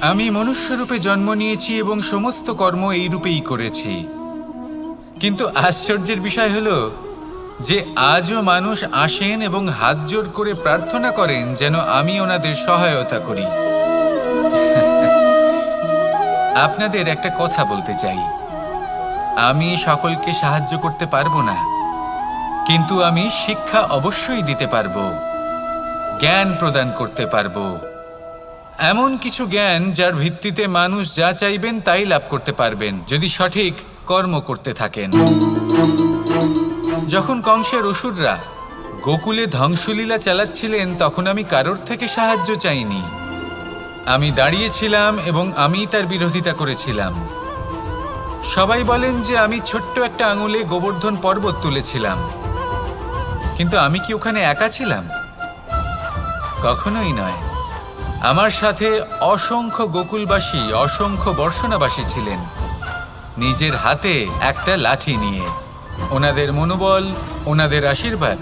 আমি মনুষ্যরূপে জন্ম নিয়েছি এবং সমস্ত কর্ম এই রূপেই করেছি। কিন্তু আশ্চর্যের বিষয় হলো যে আজও মানুষ আসেন এবং হাত জোড় করে প্রার্থনা করেন যেন আমি ওনাদের সহায়তা করি। আপনাদের একটা কথা বলতে চাই, আমি সকলকে সাহায্য করতে পারবো না, কিন্তু আমি শিক্ষা অবশ্যই দিতে পারবো, জ্ঞান প্রদান করতে পারবো, এমন কিছু জ্ঞান যার ভিত্তিতে মানুষ যা চাইবেন তাই লাভ করতে পারবেন যদি সঠিক কর্ম করতে থাকেন। যখন কংসের অসুররা গোকুলে ধ্বংসলীলা চালাচ্ছিলেন তখন আমি কারোর থেকে সাহায্য চাইনি। আমি দাঁড়িয়েছিলাম এবং আমি তার বিরোধিতা করেছিলাম। সবাই বলেন যে আমি ছোট্ট একটা আঙুলে গোবর্ধন পর্বত তুলেছিলাম, কিন্তু আমি কি ওখানে একা ছিলাম? কখনোই নয়। আমার সাথে অসংখ্য গোকুলবাসী, অসংখ্য বর্ষণাবাসী ছিলেন, নিজের হাতে একটা লাঠি নিয়ে। ওনাদের মনোবল, ওনাদের আশীর্বাদ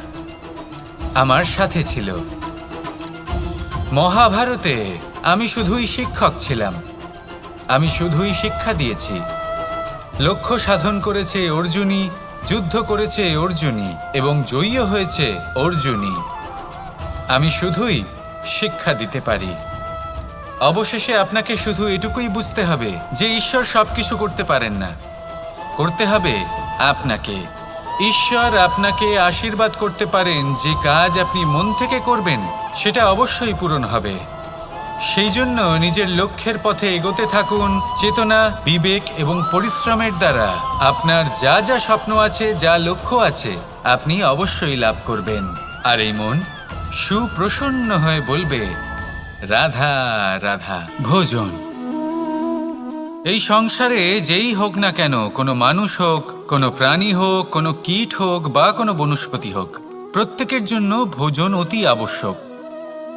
আমার সাথে ছিল। মহাভারতে আমি শুধুই শিক্ষক ছিলাম, আমি শুধুই শিক্ষা দিয়েছি। লক্ষ্য সাধন করেছে অর্জুনই, যুদ্ধ করেছে অর্জুনই এবং জয়ীও হয়েছে অর্জুনই। আমি শুধুই শিক্ষা দিতে পারি। অবশেষে আপনাকে শুধু এটুকুই বুঝতে হবে যে ঈশ্বর সবকিছু করতে পারেন না, করতে হবে আপনাকে। ঈশ্বর আপনাকে আশীর্বাদ করতে পারেন যে কাজ আপনি মন থেকে করবেন সেটা অবশ্যই পূরণ হবে। সেই জন্য নিজের লক্ষ্যের পথে এগোতে থাকুন। চেতনা, বিবেক এবং পরিশ্রমের দ্বারা আপনার যা যা স্বপ্ন আছে, যা লক্ষ্য আছে, আপনি অবশ্যই লাভ করবেন। আর এই মন সুপ্রসন্ন হয়ে বলবে, রাধা রাধা। ভোজন। এই সংসারে যেই হোক না কেন, কোনো মানুষ হোক, কোনো প্রাণী হোক, কোনো কীট হোক বা কোনো বনস্পতি হোক, প্রত্যেকের জন্য ভোজন অতি আবশ্যক।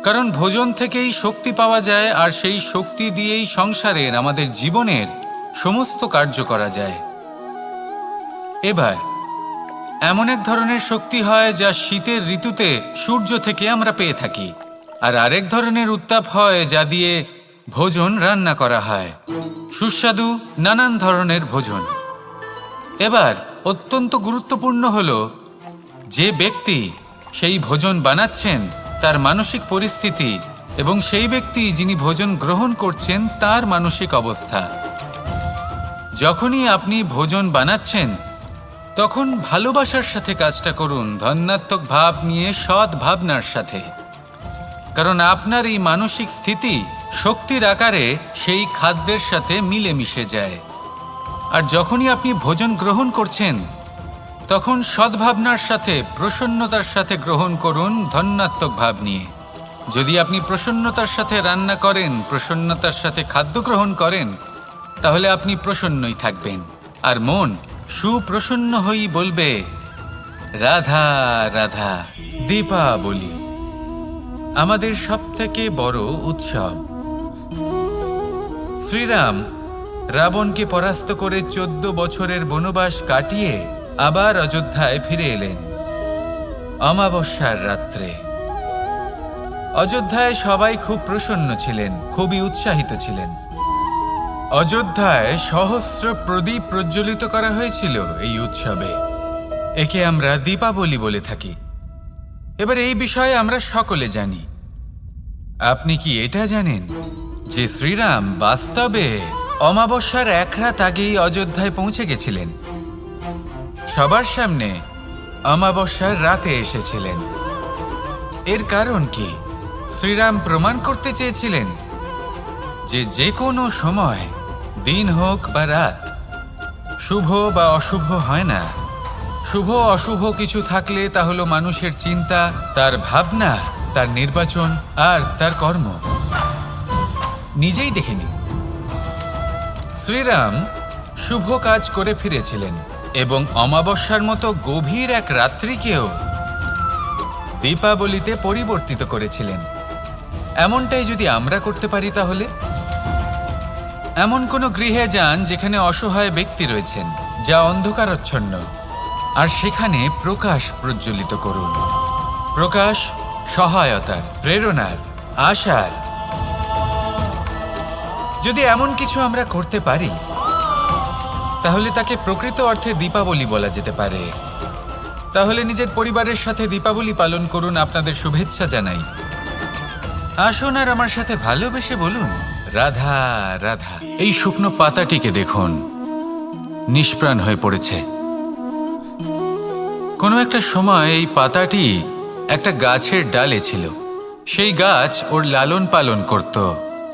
কারণ ভোজন থেকেই শক্তি পাওয়া যায়, আর সেই শক্তি দিয়েই সংসারের, আমাদের জীবনের সমস্ত কার্য করা যায়। এবার এমন এক ধরনের শক্তি হয় যা শীতের ঋতুতে সূর্য থেকে আমরা পেয়ে থাকি, আর আরেক ধরনের উত্তাপ হয় যা দিয়ে ভোজন রান্না করা হয়, সুস্বাদু নানান ধরনের ভোজন। এবার অত্যন্ত গুরুত্বপূর্ণ হলো যে ব্যক্তি সেই ভোজন বানাচ্ছেন তার মানসিক পরিস্থিতি এবং সেই ব্যক্তি যিনি ভোজন গ্রহণ করছেন তার মানসিক অবস্থা। যখনই আপনি ভোজন বানাচ্ছেন তখন ভালোবাসার সাথে কাজটা করুন, ধন্যাত্মক ভাব নিয়ে, সৎ ভাবনার সাথে। কারণ আপনার এই মানসিক স্থিতি শক্তির আকারে সেই খাদ্যের সাথে মিলেমিশে যায়। আর যখনই আপনি ভোজন গ্রহণ করছেন তখন সদ্ভাবনার সাথে, প্রসন্নতার সাথে গ্রহণ করুন, ধন্যাত্মক ভাব নিয়ে। যদি আপনি প্রসন্নতার সাথে রান্না করেন, প্রসন্নতার সাথে খাদ্য গ্রহণ করেন, তাহলে আপনি প্রসন্নই থাকবেন। আর মন সুপ্রসন্ন হয়েই বলবে, রাধা রাধা। দীপাবলি আমাদের সবথেকে বড় উৎসব। শ্রীরাম রাবণকে পরাস্ত করে 14 বছরের বনবাস কাটিয়ে আবার অযোধ্যায় ফিরে এলেন অমাবস্যার রাত্রে। অযোধ্যায় সবাই খুব প্রসন্ন ছিলেন, খুবই উৎসাহিত ছিলেন। অযোধ্যায় সহস্র প্রদীপ প্রজ্বলিত করা হয়েছিল এই উৎসবে। একে আমরা দীপাবলি বলে থাকি। এবার এই বিষয়ে আমরা সকলে জানি। আপনি কি এটা জানেন যে শ্রীরাম বাস্তবে অমাবস্যার এক রাত আগেই অযোধ্যায় পৌঁছে গেছিলেন? সবার সামনে অমাবস্যার রাতে এসেছিলেন। এর কারণ কি? শ্রীরাম প্রমাণ করতে চেয়েছিলেন যে যে কোনো সময়, দিন হোক বা রাত, শুভ বা অশুভ হয় না। শুভ অশুভ কিছু থাকলে তা হলো মানুষের চিন্তা, তার ভাবনা, তার নির্বাচন আর তার কর্ম। নিজেই দেখে নিন, শ্রীরাম শুভ কাজ করে ফিরেছিলেন এবং অমাবস্যার মতো গভীর এক রাত্রিকেও দীপাবলিতে পরিবর্তিত করেছিলেন। এমনটাই যদি আমরা করতে পারি, তাহলে এমন কোনো গৃহে যান যেখানে অসহায় ব্যক্তি রয়েছেন, যা অন্ধকারাচ্ছন্ন, আর সেখানে প্রকাশ প্রজ্বলিত করুন। প্রকাশ সহায়তার, প্রেরণার, আশার। যদি এমন কিছু আমরা করতে পারি তাহলে তাকে প্রকৃত অর্থে দীপাবলি বলা যেতে পারে। তাহলে নিজের পরিবারের সাথে দীপাবলি পালন করুন। আপনাদের শুভেচ্ছা জানাই। আসুন আর আমার সাথে ভালোবেসে বলুন, রাধা রাধা। এই শুকনো পাতাটিকে দেখুন, নিষ্প্রাণ হয়ে পড়েছে। কোনো একটা সময় এই পাতাটি একটা গাছের ডালে ছিল। সেই গাছ ওর লালন পালন করত।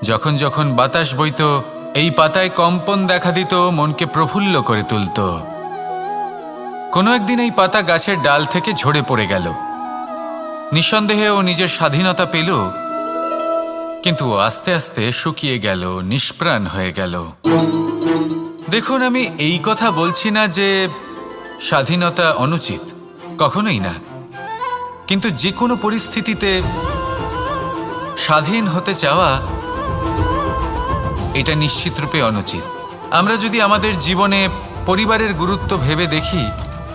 যখন যখন বাতাস বইত, এই পাতায় কম্পন দেখা দিত, মনকে প্রফুল্ল করে তুলত। কোনো একদিন এই পাতা গাছের ডাল থেকে ঝরে পড়ে গেল। নিঃসন্দেহে ও নিজের স্বাধীনতা পেল, কিন্তু আস্তে আস্তে শুকিয়ে গেল, নিষ্প্রাণ হয়ে গেল। দেখুন, আমি এই কথা বলছি না যে স্বাধীনতা অনুচিত, কখনোই না। কিন্তু যে কোনো পরিস্থিতিতে স্বাধীন হতে চাওয়া এটা নিশ্চিতরূপে অনুচিত। আমরা যদি আমাদের জীবনে পরিবারের গুরুত্ব ভেবে দেখি,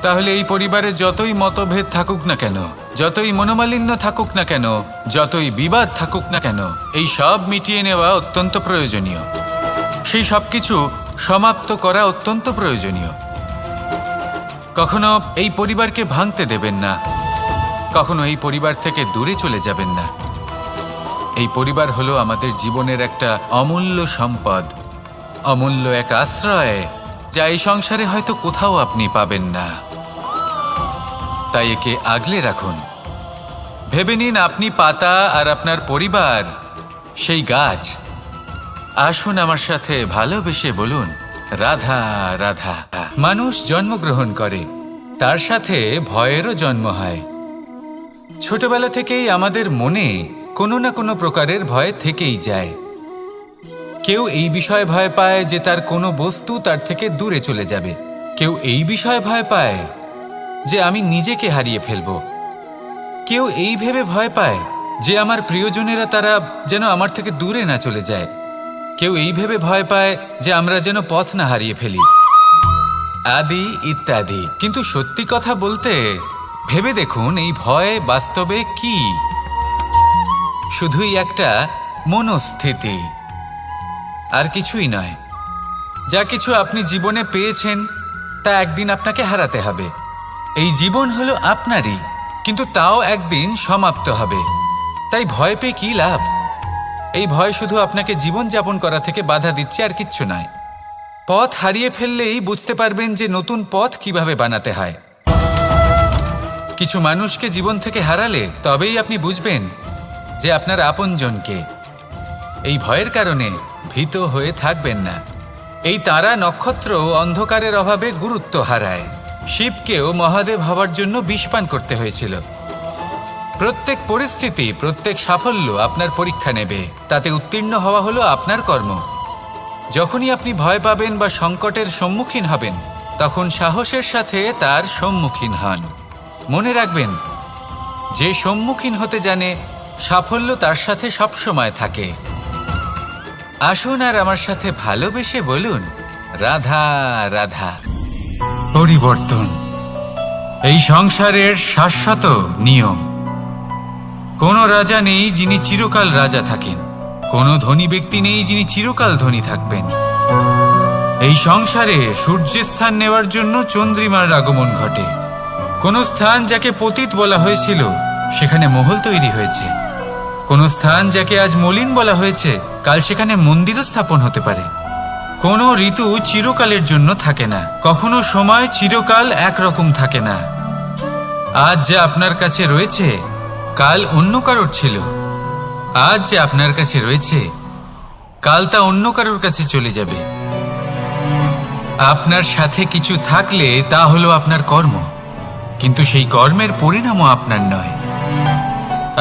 তাহলে এই পরিবারে যতই মতভেদ থাকুক না কেন, যতই মনোমালিন্য থাকুক না কেন, যতই বিবাদ থাকুক না কেন, এই সব মিটিয়ে নেওয়া অত্যন্ত প্রয়োজনীয়। সেই সব কিছু সমাপ্ত করা অত্যন্ত প্রয়োজনীয়। কখনো এই পরিবারকে ভাঙতে দেবেন না, কখনো এই পরিবার থেকে দূরে চলে যাবেন না। এই পরিবার হলো আমাদের জীবনের একটা অমূল্য সম্পদ, অমূল্য এক আশ্রয়, যা এই সংসারে হয়তো কোথাও আপনি পাবেন না। তাই একে আগলে রাখুন। ভেবে নিন আপনি পাতা আর আপনার পরিবার সেই গাছ। আসুন আমার সাথে ভালোবেসে বলুন, রাধা রাধা। মানুষ জন্মগ্রহণ করে, তার সাথে ভয়েরও জন্ম হয়। ছোটবেলা থেকেই আমাদের মনে কোনো না কোনো প্রকারের ভয় থেকেই যায়। কেউ এই বিষয়ে ভয় পায় যে তার কোনো বস্তু তার থেকে দূরে চলে যাবে। কেউ এই বিষয়ে ভয় পায় যে আমি নিজেকে হারিয়ে ফেলব। কেউ এই ভেবে ভয় পায় যে আমার প্রিয়জনেরা তারা যেন আমার থেকে দূরে না চলে যায়। কেউ এই ভেবে ভয় পায় যে আমরা যেন পথ না হারিয়ে ফেলি, আদি ইত্যাদি। কিন্তু সত্যি কথা বলতে, ভেবে দেখুন এই ভয় বাস্তবে কি? শুধুই একটা মনস্থিতি, আর কিছুই নয়। যা কিছু আপনি জীবনে পেয়েছেন তা একদিন আপনাকে হারাতে হবে। এই জীবন হলো আপনারই, কিন্তু তাও একদিন সমাপ্ত হবে। তাই ভয় পেয়ে কি লাভ? এই ভয় শুধু আপনাকে জীবনযাপন করা থেকে বাধা দিচ্ছে, আর কিচ্ছু নয়। পথ হারিয়ে ফেললেই বুঝতে পারবেন যে নতুন পথ কিভাবে বানাতে হয়। কিছু মানুষকে জীবন থেকে হারালে তবেই আপনি বুঝবেন যে আপনার আপনজনকে। এই ভয়ের কারণে ভীত হয়ে থাকবেন না। এই তারা নক্ষত্র অন্ধকারের অভাবে গুরুত্ব হারায়। শিবকেও মহাদেব হওয়ার জন্য বিষপান করতে হয়েছিল। প্রত্যেক পরিস্থিতি, প্রত্যেক সাফল্য আপনার পরীক্ষা নেবে। তাতে উত্তীর্ণ হওয়া হলো আপনার কর্ম। যখনই আপনি ভয় পাবেন বা সংকটের সম্মুখীন হবেন, তখন সাহসের সাথে তার সম্মুখীন হন। মনে রাখবেন, যে সম্মুখীন হতে জানে, সাফল্য তার সাথে সবসময় থাকে। আসুন আর আমার সাথে ভালোবেসে বলুন, রাধা রাধা। পরিবর্তন এই সংসারের শাশ্বত নিয়ম। কোনো রাজা নেই যিনি চিরকাল রাজা থাকেন, কোনো ধনী ব্যক্তি নেই যিনি চিরকাল ধনী থাকবেন। এই সংসারে সূর্যের স্থান নেওয়ার জন্য চন্দ্রিমার আগমন ঘটে। কোন স্থান যাকে পতিত বলা হয়েছিল সেখানে মহল তৈরি হয়েছে। কোন স্থান যাকে আজ মলিন বলা হয়েছে কাল সেখানে মন্দিরও স্থাপন হতে পারে। কোনো ঋতু চিরকালের জন্য থাকে না, কখনো সময় চিরকাল একরকম থাকে না। আজ যা আপনার কাছে রয়েছে কাল অন্য কারোর ছিল। আজ যে আপনার কাছে রয়েছে কাল তা অন্য কারোর কাছে চলে যাবে। আপনার সাথে কিছু থাকলে তা হলো আপনার কর্ম, কিন্তু সেই কর্মের পরিণামও আপনার নয়।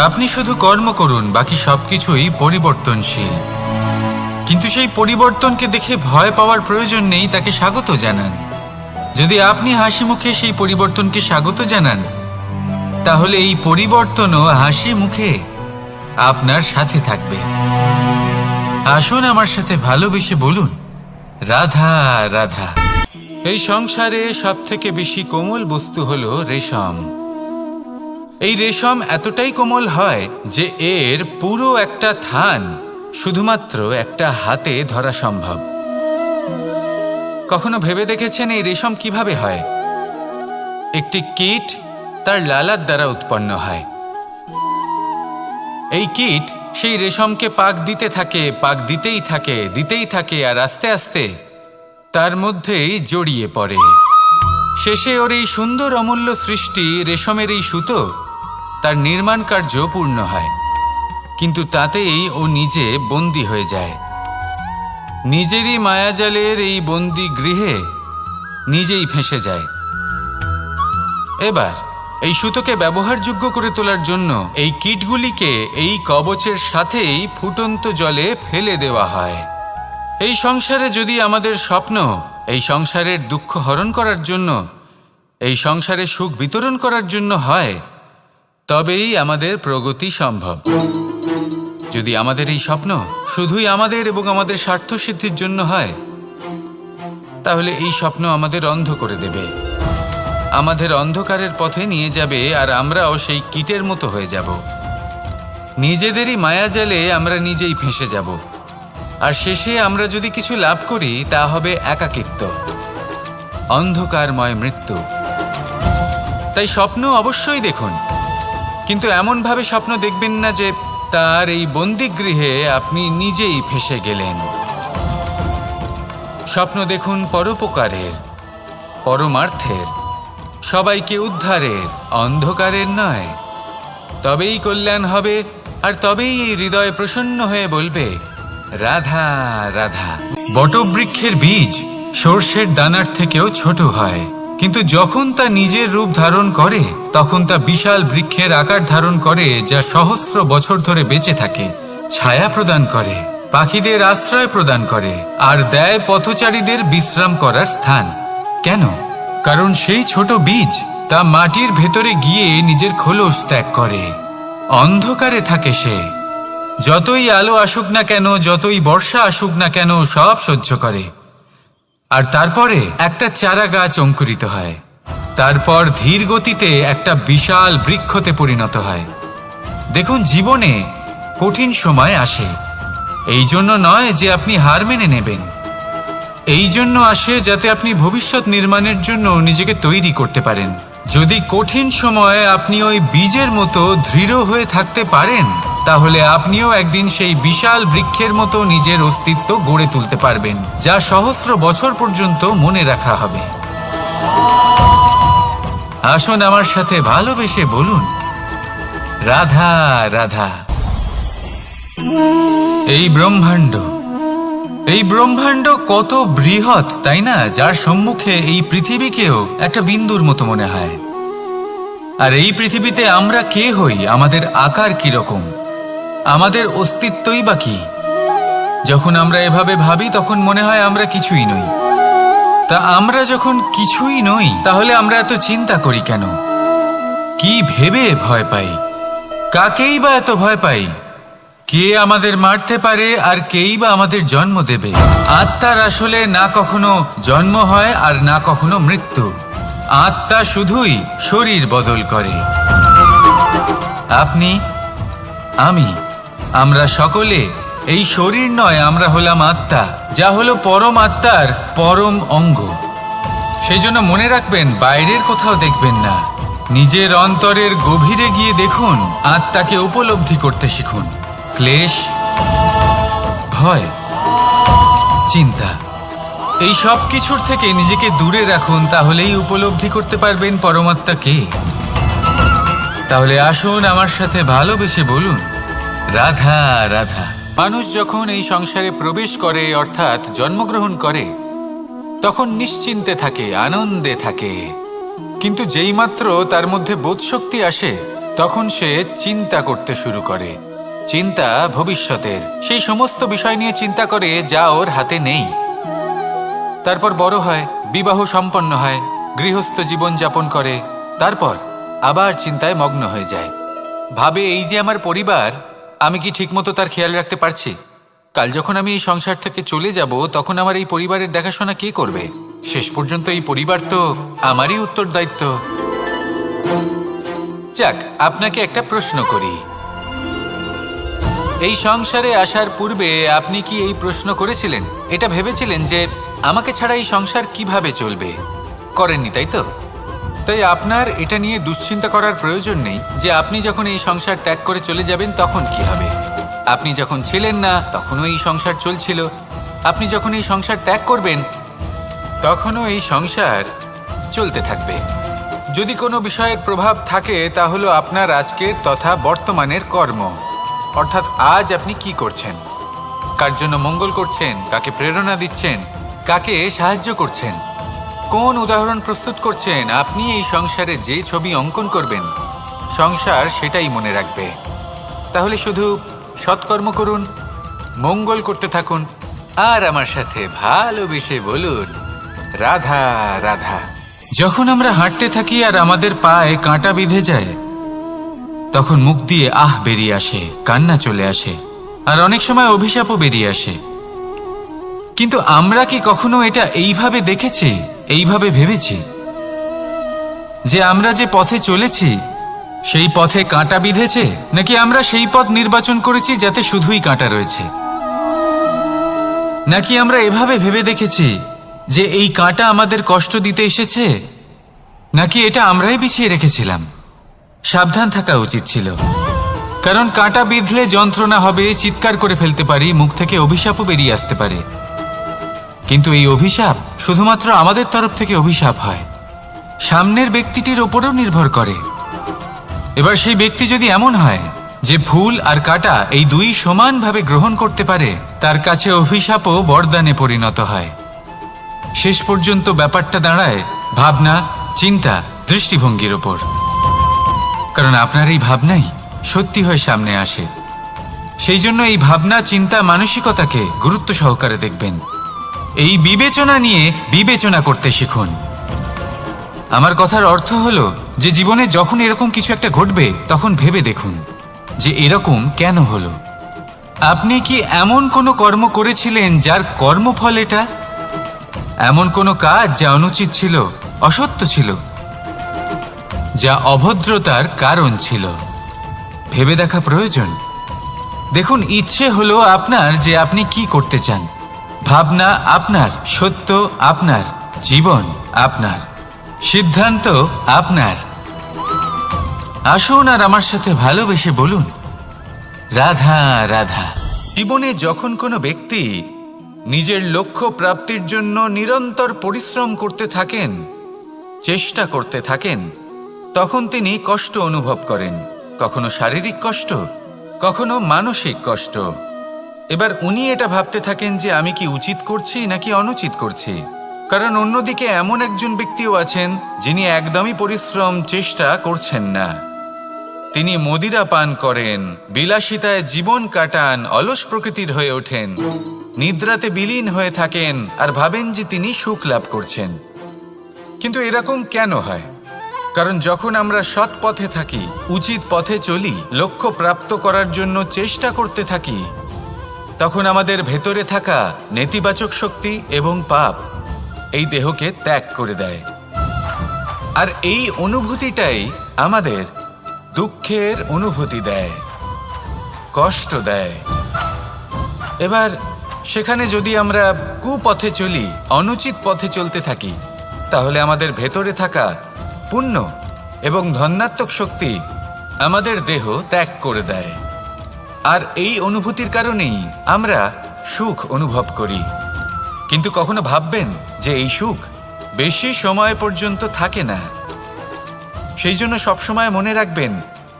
আপনি শুধু কর্ম করুন, বাকি সবকিছুই পরিবর্তনশীল। কিন্তু সেই পরিবর্তনকে দেখে ভয় পাওয়ার প্রয়োজন নেই, তাকে স্বাগত জানান। যদি আপনি হাসি মুখে সেই পরিবর্তনকে স্বাগত জানান, তাহলে এই পরিবর্তনও হাসি মুখে আপনার সাথে থাকবে। আসুন আমার সাথে ভালোবেসে বলুন, রাধা রাধা। এই সংসারে সব থেকে বেশি কোমল বস্তু হলো রেশম। এই রেশম এতটাই কোমল হয় যে এর পুরো একটা থান শুধুমাত্র একটা হাতে ধরা সম্ভব। কখনো ভেবে দেখেছেন এই রেশম কিভাবে হয়? একটি কীট তার লালার দ্বারা উৎপন্ন হয়। এই কীট সেই রেশমকে পাক দিতে থাকে, পাক দিতেই থাকে আর আস্তে আস্তে তার মধ্যেই জড়িয়ে পড়ে। শেষে ওর এই সুন্দর অমূল্য সৃষ্টি রেশমের এই সুতো, তার নির্মাণ কার্য পূর্ণ হয়। কিন্তু তাতেই ও নিজে বন্দী হয়ে যায়। নিজেরই মায়াজালের এই বন্দী গৃহে নিজেই ফেঁসে যায়। এবার এই সুতোকে ব্যবহারযোগ্য করে তোলার জন্য এই কীটগুলিকে এই কবচের সাথেই ফুটন্ত জলে ফেলে দেওয়া হয়। এই সংসারে যদি আমাদের স্বপ্ন এই সংসারের দুঃখ হরণ করার জন্য, এই সংসারে সুখ বিতরণ করার জন্য হয়, তবেই আমাদের প্রগতি সম্ভব। যদি আমাদের এই স্বপ্ন শুধুই আমাদের এবং আমাদের স্বার্থ সিদ্ধির জন্য হয়, তাহলে এই স্বপ্ন আমাদের অন্ধ করে দেবে, আমাদের অন্ধকারের পথে নিয়ে যাবে, আর আমরাও সেই কীটের মতো হয়ে যাব। নিজেদেরই মায়াজালে আমরা নিজেই ফেঁসে যাব, আর শেষে আমরা যদি কিছু লাভ করি তা হবে একাকিত্ব, অন্ধকারময় মৃত্যু। তাই স্বপ্ন অবশ্যই দেখুন, কিন্তু এমনভাবে স্বপ্ন দেখবেন না যে তার এই বন্দিগৃহে আপনি নিজেই ফেঁসে গেলেন। স্বপ্ন দেখুন পরোপকারের, পরমার্থের, সবাইকে উদ্ধারের, অন্ধকারের নয়। তবেই কল্যাণ হবে, আর তবেই এই হৃদয় প্রসন্ন হয়ে বলবে রাধা রাধা। বটবৃক্ষের বীজ সর্ষের দানার থেকেও ছোট হয়, কিন্তু যখন তা নিজের রূপ ধারণ করে তখন তা বিশাল বৃক্ষের আকার ধারণ করে, যা সহস্র বছর ধরে বেঁচে থাকে, ছায়া প্রদান করে, পাখিদের আশ্রয় প্রদান করে, আর দেয় পথচারীদের বিশ্রাম করার স্থান। কেন? কারণ সেই ছোট বীজ তা মাটির ভেতরে গিয়ে নিজের খোলস ত্যাগ করে। অন্ধকারে থাকে সে, যতই আলো আসুক না কেন, যতই বর্ষা আসুক না কেন, সব সহ্য করে। আর তারপরে একটা চারা গাছ অঙ্কুরিত হয়, তারপর ধীর গতিতে একটা বিশাল বৃক্ষতে পরিণত হয়। দেখুন, জীবনে কঠিন সময় আসে, এই জন্য নয় যে আপনি হার মেনে নেবেন, এই জন্য আসে যাতে আপনি ভবিষ্যৎ নির্মাণের জন্য নিজেকে তৈরি করতে পারেন। যদি কঠিন সময়ে আপনি ওই বীজের মতো দৃঢ় হয়ে থাকতে পারেন, তাহলে আপনিও একদিন সেই বিশাল বৃক্ষের মতো নিজের অস্তিত্ব গড়ে তুলতে পারবেন, যা সহস্র বছর পর্যন্ত মনে রাখা হবে। আসুন আমার সাথে ভালোবেসে বলুন রাধা রাধা। এই ব্রহ্মাণ্ড কত বৃহৎ, তাই না? যার সম্মুখে এই পৃথিবীকেও একটা বিন্দুর মতো মনে হয়। আর এই পৃথিবীতে আমরা কে হই, আমাদের আকার কিরকম, আমাদের অস্তিত্বই বা কি? যখন আমরা এভাবে ভাবি তখন মনে হয় আমরা কিছুই নই। তা আমরা যখন কিছুই নই, তাহলে আমরা এত চিন্তা করি কেন? কি ভেবে ভয় পাই? কাকেই বা এত ভয় পাই? কে আমাদের মারতে পারে, আর কেই বা আমাদের জন্ম দেবে? আত্মার আসলে না কখনো জন্ম হয় আর না কখনো মৃত্যু। আত্মা শুধুই শরীর বদল করে। আপনি, আমি, আমরা সকলে এই শরীর নয়, আমরা হলাম আত্মা, যা হলো পরম আত্মার পরম অঙ্গ। সেই জন্য মনে রাখবেন, বাইরের কোথাও দেখবেন না, নিজের অন্তরের গভীরে গিয়ে দেখুন, আত্মাকে উপলব্ধি করতে শিখুন। ক্লেশ, ভয়, চিন্তা, এই সব কিছুর থেকে নিজেকে দূরে রাখুন, তাহলেই উপলব্ধি করতে পারবেন পরমাত্মাকে। তাহলে আসুন আমার সাথে ভালোবেসে বলুন রাধা রাধা। মানুষ যখন এই সংসারে প্রবেশ করে, অর্থাৎ জন্মগ্রহণ করে, তখন নিশ্চিন্তে থাকে, আনন্দে থাকে। কিন্তু যেইমাত্র তার মধ্যে বোধশক্তি আসে, তখন সে চিন্তা করতে শুরু করে। চিন্তা ভবিষ্যতের, সেই সমস্ত বিষয় নিয়ে চিন্তা করে যা ওর হাতে নেই। তারপর বড় হয়, বিবাহ সম্পন্ন হয়, গৃহস্থ জীবন যাপন করে, তারপর আবার চিন্তায় মগ্ন হয়ে যায়। ভাবে, এই যে আমার পরিবার, আমি কি ঠিকমতো তার খেয়াল রাখতে পারছি? কাল যখন আমি এই সংসার থেকে চলে যাব, তখন আমার এই পরিবারের দেখাশোনা কে করবে? শেষ পর্যন্ত এই পরিবার তো আমারই উত্তরদায়িত্ব। যাক, আপনাকে একটা প্রশ্ন করি, এই সংসারে আসার পূর্বে আপনি কি এই প্রশ্ন করেছিলেন, এটা ভেবেছিলেন যে আমাকে ছাড়া এই সংসার কিভাবে চলবে? করেননি, তাই তো? তাই আপনার এটা নিয়ে দুশ্চিন্তা করার প্রয়োজন নেই যে আপনি যখন এই সংসার ত্যাগ করে চলে যাবেন তখন কি হবে। আপনি যখন ছিলেন না তখনও এই সংসার চলছিল, আপনি যখন এই সংসার ত্যাগ করবেন তখনও এই সংসার চলতে থাকবে। যদি কোনো বিষয়ের প্রভাব থাকে তা হলো আপনার আজকের তথা বর্তমানের কর্ম, অর্থাৎ আজ আপনি কি করছেন, কার জন্য মঙ্গল করছেন, কাকে প্রেরণা দিচ্ছেন, কাকে সাহায্য করছেন, কোন উদাহরণ প্রস্তুত করছেন। আপনি এই সংসারে যে ছবি অঙ্কন করবেন সংসার সেটাই মনে রাখবে। তাহলে শুধু সৎকর্ম করুন, মঙ্গল করতে থাকুন, আর আমার সাথে ভালোবেসে বলুন রাধা রাধা। যখন আমরা হাঁটতে থাকি আর আমাদের পায়ে কাঁটা বিঁধে যায় তখন মুখ দিয়ে আহ বেরিয়ে আসে, কান্না চলে আসে, আর অনেক সময় অভিশাপও বেরিয়ে আসে। কিন্তু আমরা কি কখনো এটা এইভাবে দেখেছি, এইভাবে ভেবেছি যে আমরা যে পথে চলেছি সেই পথে কাঁটা বিঁধেছে, নাকি আমরা সেই পথ নির্বাচন করেছি যাতে শুধুই কাঁটা রয়েছে? নাকি আমরা এভাবে ভেবে দেখেছি যে এই কাঁটা আমাদের কষ্ট দিতে এসেছে, নাকি এটা আমরাই বিছিয়ে রেখেছিলাম? সাবধান থাকা উচিত ছিল, কারণ কাঁটা বিঁধলে যন্ত্রণা হবে, চিৎকার করে ফেলতে পারি, মুখ থেকে অভিশাপও বেরিয়ে আসতে পারে। কিন্তু এই অভিশাপ শুধুমাত্র আমাদের তরফ থেকে অভিশাপ হয়, সামনের ব্যক্তিটির ওপরও নির্ভর করে। এবার সেই ব্যক্তি যদি এমন হয় যে ফুল আর কাঁটা এই দুই সমানভাবে গ্রহণ করতে পারে, তার কাছে অভিশাপও বরদানে পরিণত হয়। শেষ পর্যন্ত ব্যাপারটা দাঁড়ায় ভাবনা, চিন্তা, দৃষ্টিভঙ্গির ওপর। কারণ আপনার এই ভাবনাই সত্যি হয়ে সামনে আসে। সেই জন্য এই ভাবনা, চিন্তা, মানসিকতাকে গুরুত্ব সহকারে দেখবেন। এই বিবেচনা নিয়ে বিবেচনা করতে শিখুন। আমার কথার অর্থ হলো যে জীবনে যখন এরকম কিছু একটা ঘটবে তখন ভেবে দেখুন যে এরকম কেন হলো। আপনি কি এমন কোনো কর্ম করেছিলেন যার কর্মফল এটা? এমন কোনো কাজ যা অনুচিত ছিল, অসত্য ছিল, যা অভদ্রতার কারণ ছিল? ভেবে দেখা প্রয়োজন। দেখুন, ইচ্ছে হলো আপনার যে আপনি কি করতে চান, ভাবনা আপনার, সত্য আপনার, জীবন আপনার, সিদ্ধান্ত আপনার। আসুন আর আমার সাথে ভালোবেসে বলুন রাধা রাধা। জীবনে যখন কোনো ব্যক্তি নিজের লক্ষ্য প্রাপ্তির জন্য নিরন্তর পরিশ্রম করতে থাকেন, চেষ্টা করতে থাকেন, তখন তিনি কষ্ট অনুভব করেন, কখনো শারীরিক কষ্ট, কখনো মানসিক কষ্ট। এবার উনি এটা ভাবতে থাকেন যে আমি কি উচিত করছি নাকি অনুচিত করছি। কারণ অন্যদিকে এমন একজন ব্যক্তিও আছেন যিনি একদমই পরিশ্রম, চেষ্টা করছেন না। তিনি মদিরা পান করেন, বিলাসিতায় জীবন কাটান, অলস প্রকৃতির হয়ে ওঠেন, নিদ্রাতে বিলীন হয়ে থাকেন আর ভাবেন যে তিনি সুখ লাভ করছেন। কিন্তু এরকম কেন হয়? কারণ যখন আমরা সৎ পথে থাকি, উচিত পথে চলি, লক্ষ্য প্রাপ্ত করার জন্য চেষ্টা করতে থাকি, তখন আমাদের ভেতরে থাকা নেতিবাচক শক্তি এবং পাপ এই দেহকে ত্যাগ করে দেয়। আর এই অনুভূতিটাই আমাদের দুঃখের অনুভূতি দেয়, কষ্ট দেয়। এবার সেখানে যদি আমরা কুপথে চলি, অনুচিত পথে চলতে থাকি, তাহলে আমাদের ভেতরে থাকা পুণ্য এবং ধনাত্মক শক্তি আমাদের দেহ ত্যাগ করে দেয়। আর এই অনুভূতির কারণেই আমরা সুখ অনুভব করি। কিন্তু কখনো ভাববেন যে এই সুখ বেশি সময় পর্যন্ত থাকে না। সেই জন্য সবসময় মনে রাখবেন,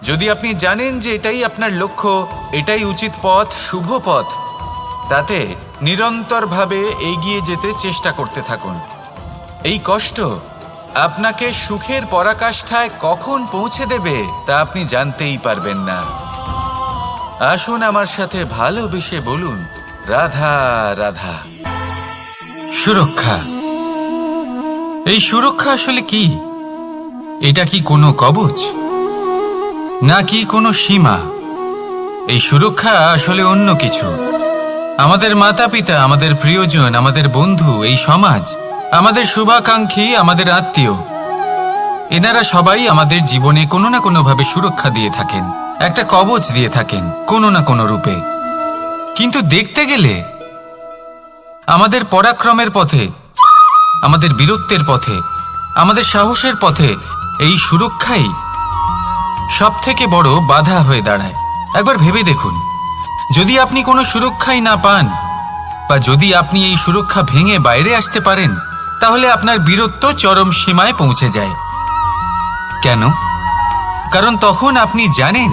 যদি আপনি জানেন যে এটাই আপনার লক্ষ্য, এটাই উচিত পথ, শুভ পথ, তাতে নিরন্তরভাবে এগিয়ে যেতে চেষ্টা করতে থাকুন। এই কষ্ট আপনাকে সুখের পরাকাষ্ঠায় কখন পৌঁছে দেবে তা আপনি জানতেই পারবেন না। আসুন আমার সাথে ভালোবেসে বলুন রাধা রাধা। সুরক্ষা। এই সুরক্ষা আসলে কি? এটা কি কোনো কবচ নাকি কোনো সীমা? এই সুরক্ষা আসলে অন্য কিছু। আমাদের মাতা পিতা, আমাদের প্রিয়জন, আমাদের বন্ধু, এই সমাজ, আমাদের শুভাকাঙ্ক্ষী, আমাদের আত্মীয়, এনারা সবাই আমাদের জীবনে কোনো না কোনোভাবে সুরক্ষা দিয়ে থাকেন, একটা কবচ দিয়ে থাকেন কোনো না কোনো রূপে। কিন্তু দেখতে গেলে আমাদের পরাক্রমের পথে, আমাদের বীরত্বের পথে, আমাদের সাহসের পথে এই সুরক্ষাই সব থেকে বড় বাধা হয়ে দাঁড়ায়। একবার ভেবে দেখুন, যদি আপনি কোনো সুরক্ষাই না পান, বা যদি আপনি এই সুরক্ষা ভেঙে বাইরে আসতে পারেন, তাহলে আপনার বীরত্ব চরম সীমায় পৌঁছে যায়। কেন? কারণ তখন আপনি জানেন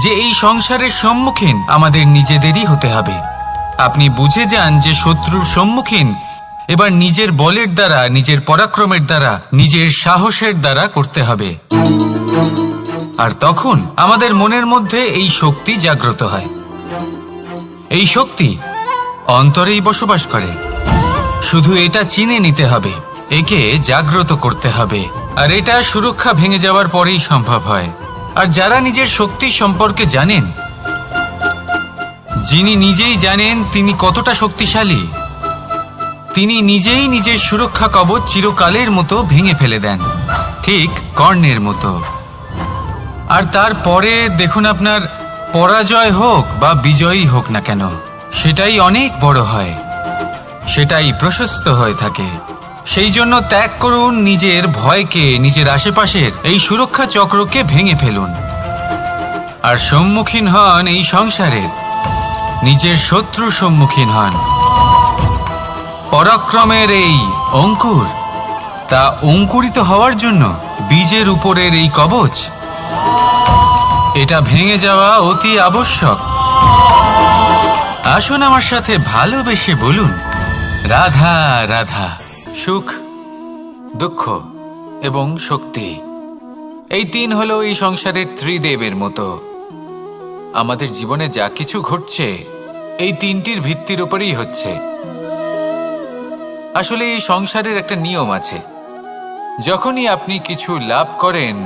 যে এই সংসারের সম্মুখীন আমাদের নিজেদেরই হতে হবে। আপনি বুঝে যান যে শত্রুর সম্মুখীন এবার নিজের বলের দ্বারা, নিজের পরাক্রমের দ্বারা, নিজের সাহসের দ্বারা করতে হবে। আর তখন আমাদের মনের মধ্যে এই শক্তি জাগ্রত হয়। এই শক্তি অন্তরেই বসবাস করে। শুধু এটা চিনে নিতে হবে, একে জাগ্রত করতে হবে। আর এটা সুরক্ষা ভেঙে যাওয়ার পরেই সম্ভব হয়। আর যারা নিজের শক্তি সম্পর্কে জানেন, যিনি নিজেই জানেন তিনি কতটা শক্তিশালী, তিনি নিজেই নিজের সুরক্ষা কবচ চিরকালের মতো ভেঙে ফেলে দেন, ঠিক কর্ণের মতো। আর তারপরে দেখুন, আপনার পরাজয় হোক বা বিজয়ী হোক না কেন, সেটাই অনেক বড় হয়, সেটাই প্রশস্ত হয়ে থাকে। সেই জন্য ত্যাগ করুন নিজের ভয়কে, নিজের আশেপাশের এই সুরক্ষা চক্রকে ভেঙে ফেলুন, আর সম্মুখীন হন এই সংসারের নিজের শত্রুর সম্মুখীন হন। পরাক্রমের এই অঙ্কুর, তা অঙ্কুরিত হওয়ার জন্য বীজের উপরের এই কবচ, এটা ভেঙে যাওয়া অতি আবশ্যক। আসুন আমার সাথে ভালোবেসে বলুন, রাধা রাধা। সুখ, দুঃখ এবং শক্তি, এই তিন হলো এই সংসারের ত্রিদেবের মতো। আমাদের জীবনে যা কিছু ঘটছে এই তিনটির ভিত্তির উপরেই হচ্ছে। আসলে এই সংসারের একটা নিয়ম আছে, যখনই আপনি কিছু লাভ করেন,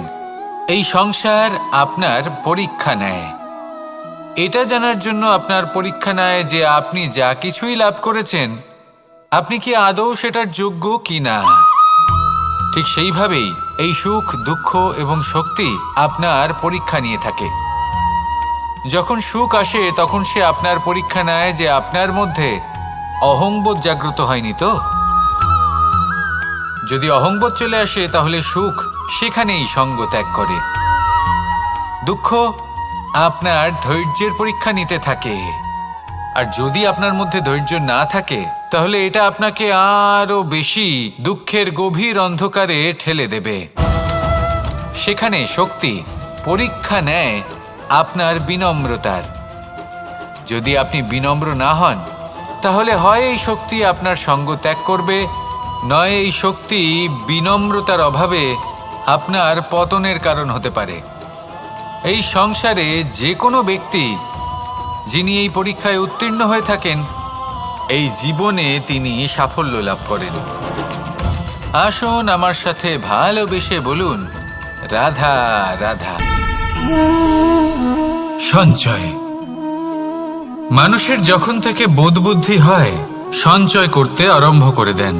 এই সংসার আপনার পরীক্ষা নেয়। এটা জানার জন্য আপনার পরীক্ষা নেয় যে আপনি যা কিছুই লাভ করেছেন, আপনি কি আদৌ সেটার যোগ্য কি না। ঠিক সেইভাবেই এই সুখ, দুঃখ এবং শক্তি আপনার পরীক্ষা নিয়ে থাকে। যখন সুখ আসে তখন সে আপনার পরীক্ষা নেয় যে আপনার মধ্যে অহংবোধ জাগ্রত হয়নি তো। যদি অহংবোধ চলে আসে তাহলে সুখ সেখানেই সঙ্গ ত্যাগ করে। দুঃখ আপনার ধৈর্যের পরীক্ষা নিতে থাকে, আর যদি আপনার মধ্যে ধৈর্য না থাকে তাহলে এটা আপনাকে আরো বেশি দুঃখের গভীর অন্ধকারে ঠেলে দেবে। সেখানে শক্তি পরীক্ষা নেয় আপনার বিনম্রতার। যদি আপনি বিনম্র না হন তাহলে হয় এই শক্তি আপনার সঙ্গ ত্যাগ করবে, নয় এই শক্তি বিনম্রতার অভাবে আপনার পতনের কারণ হতে পারে। এই সংসারে যে কোনো ব্যক্তি যিনি এই পরীক্ষায় উত্তীর্ণ হয়ে থাকেন, এই জীবনে তিনি সাফল্য লাভ করেন। আসুন আমার সাথে ভালোবেসে বলুন, রাধা রাধা। সঞ্চয়। মানুষের যখন থেকে বোধবুদ্ধি হয়, সঞ্চয় করতে আরম্ভ করে দেন।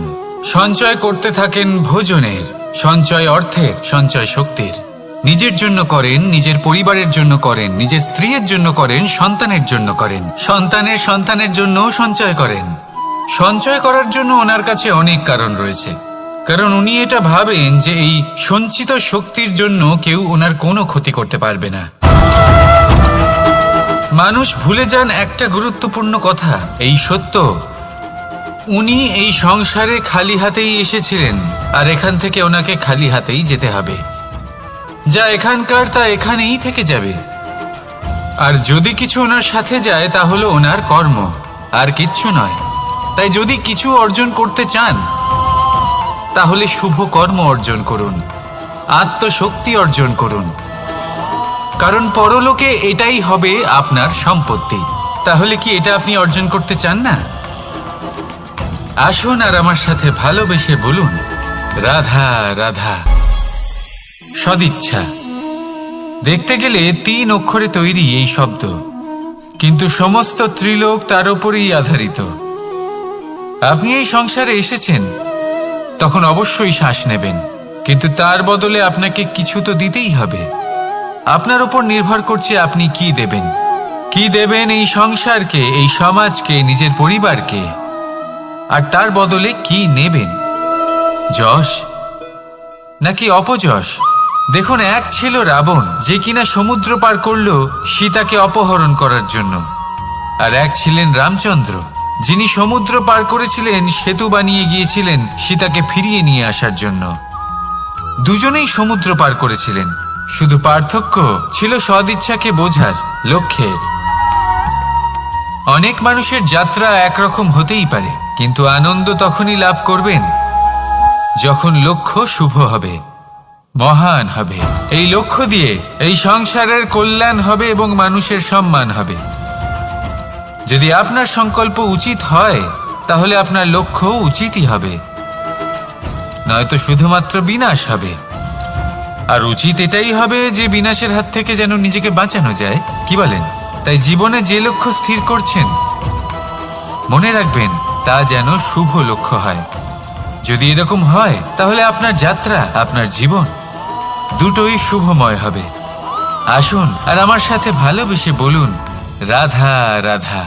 সঞ্চয় করতে থাকেন ভোজনের, সঞ্চয় অর্থের, সঞ্চয় শক্তির। নিজের জন্য করেন, নিজের পরিবারের জন্য করেন, নিজের স্ত্রীর জন্য করেন, সন্তানের জন্য করেন, সন্তানের সন্তানের জন্য সঞ্চয় করেন। সঞ্চয় করার জন্য ওনার কাছে অনেক কারণ রয়েছে, কারণ উনি এটা ভাবেন যে এই সঞ্চিত শক্তির জন্য কেউ ওনার কোনো ক্ষতি করতে পারবে না। মানুষ ভুলে যান একটা গুরুত্বপূর্ণ কথা, এই সত্য, উনি এই সংসারে খালি হাতেই এসেছিলেন, আর এখান থেকে ওনাকে খালি হাতেই যেতে হবে। যা এখানকার তা এখানেই থেকে যাবে। আর যদি কিছু ওনার সাথে যায় তা হলো ওনার কর্ম, আর কিচ্ছু নয়। তাই যদি কিছু অর্জন করতে চান তাহলে শুভ কর্ম অর্জন করুন, আত্মশক্তি অর্জন করুন, কারণ পরলোকে এটাই হবে আপনার সম্পত্তি। তাহলে কি এটা আপনি অর্জন করতে চান না? আসুন আর আমার সাথে ভালোবেসে বলুন, রাধা রাধা। সদিচ্ছা। দেখতে গেলে 3 অক্ষরে তৈরি এই শব্দ, কিন্তু সমস্ত ত্রিলোক তার উপরেই আধারিত। আপনি এই সংসারে এসেছেন, তখন অবশ্যই শ্বাস নেবেন, কিন্তু তার বদলে আপনাকে কিছু তো দিতেই হবে। আপনার উপর নির্ভর করছে আপনি কি দেবেন। কি দেবেন এই সংসারকে, এই সমাজকে, নিজের পরিবারকে, আর তার বদলে কি নেবেন? যশ নাকি অপযশ? দেখুন, এক ছিল রাবণ, যে কিনা সমুদ্র পার করলো সীতাকে অপহরণ করার জন্য, আর এক ছিলেন রামচন্দ্র, যিনি সমুদ্র পার করেছিলেন, সেতু বানিয়ে গিয়েছিলেন সীতাকে ফিরিয়ে নিয়ে আসার জন্য। দুজনেই সমুদ্র পার করেছিলেন, শুধু পার্থক্য ছিল সদিচ্ছাকে বোঝার, লক্ষ্যের। অনেক মানুষের যাত্রা একরকম হতেই পারে, কিন্তু আনন্দ তখনই লাভ করবেন যখন লক্ষ্য শুভ হবে, মহান হবে। এই লক্ষ্য দিয়ে এই সংসারের কল্যাণ হবে এবং মানুষের সম্মান হবে। যদি আপনার সংকল্প উচিত হয়, তাহলে আপনার লক্ষ্য উচিতই হবে, নয়তো শুধুমাত্র বিনাশ হবে। আর উচিত এটাই হবে যে বিনাশের হাত থেকে যেন নিজেকে বাঁচানো যায়, কি বলেন? তাই জীবনে যে লক্ষ্য স্থির করছেন, মনে রাখবেন তা যেন শুভ লক্ষ্য হয়। যদি এরকম হয়, তাহলে আপনার যাত্রা, আপনার জীবন দুটোই শুভময় হবে। আসুন আর আমার সাথে ভালোবেসে বলুন, রাধা রাধা।